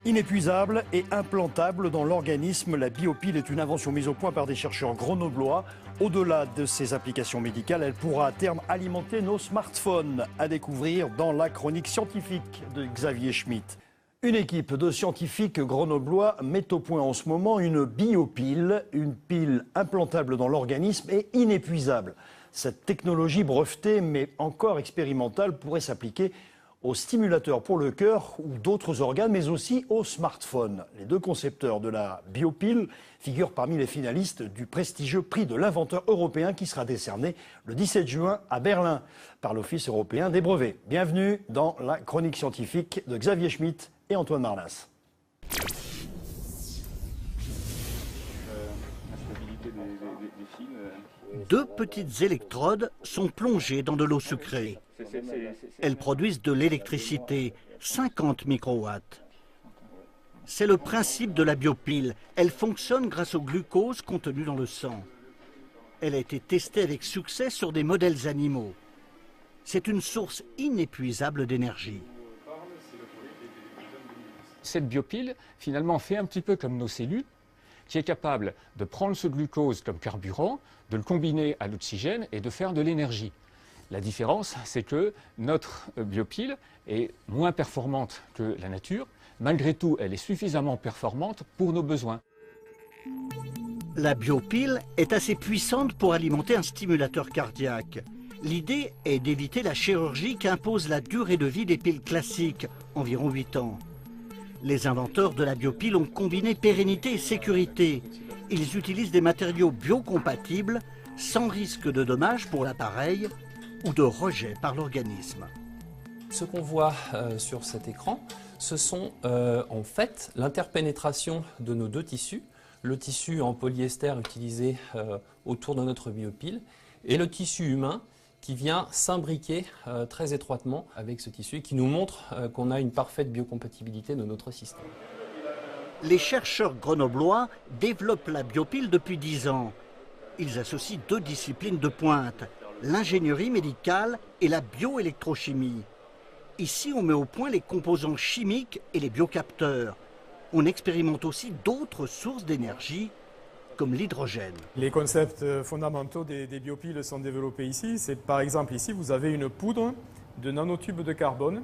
Inépuisable et implantable dans l'organisme, la biopile est une invention mise au point par des chercheurs grenoblois. Au-delà de ses applications médicales, elle pourra à terme alimenter nos smartphones. À découvrir dans la chronique scientifique de Xavier Schmitt. Une équipe de scientifiques grenoblois met au point en ce moment une biopile, une pile implantable dans l'organisme et inépuisable. Cette technologie brevetée mais encore expérimentale pourrait s'appliquer aux stimulateurs pour le cœur ou d'autres organes, mais aussi aux smartphones. Les deux concepteurs de la biopile figurent parmi les finalistes du prestigieux prix de l'inventeur européen qui sera décerné le 17 juin à Berlin par l'Office européen des brevets. Bienvenue dans la chronique scientifique de Xavier Schmitt et Antoine Marnas. Deux petites électrodes sont plongées dans de l'eau sucrée. Elles produisent de l'électricité, 50 microwatts. C'est le principe de la biopile. Elle fonctionne grâce au glucose contenu dans le sang. Elle a été testée avec succès sur des modèles animaux. C'est une source inépuisable d'énergie. Cette biopile, finalement, fait un petit peu comme nos cellules, qui est capable de prendre ce glucose comme carburant, de le combiner à l'oxygène et de faire de l'énergie. La différence, c'est que notre biopile est moins performante que la nature. Malgré tout, elle est suffisamment performante pour nos besoins. La biopile est assez puissante pour alimenter un stimulateur cardiaque. L'idée est d'éviter la chirurgie qu'impose la durée de vie des piles classiques, environ 8 ans. Les inventeurs de la biopile ont combiné pérennité et sécurité. Ils utilisent des matériaux biocompatibles, sans risque de dommages pour l'appareil ou de rejet par l'organisme. Ce qu'on voit sur cet écran, ce sont en fait l'interpénétration de nos deux tissus, le tissu en polyester utilisé autour de notre biopile et le tissu humain qui vient s'imbriquer très étroitement avec ce tissu et qui nous montre qu'on a une parfaite biocompatibilité de notre système. Les chercheurs grenoblois développent la biopile depuis 10 ans. Ils associent deux disciplines de pointe, l'ingénierie médicale et la bioélectrochimie. Ici, on met au point les composants chimiques et les biocapteurs. On expérimente aussi d'autres sources d'énergie, comme l'hydrogène. Les concepts fondamentaux des biopiles sont développés ici. C'est par exemple ici, vous avez une poudre de nanotubes de carbone.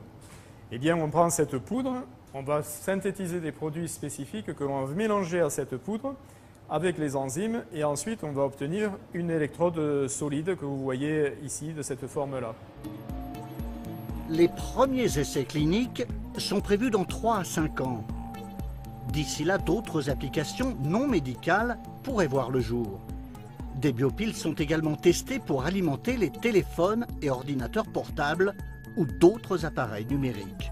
Eh bien, on prend cette poudre, on va synthétiser des produits spécifiques que l'on va mélanger à cette poudre avec les enzymes et ensuite on va obtenir une électrode solide que vous voyez ici de cette forme-là. Les premiers essais cliniques sont prévus dans 3 à 5 ans. D'ici là, d'autres applications non médicales pourraient voir le jour. Des biopiles sont également testées pour alimenter les téléphones et ordinateurs portables ou d'autres appareils numériques.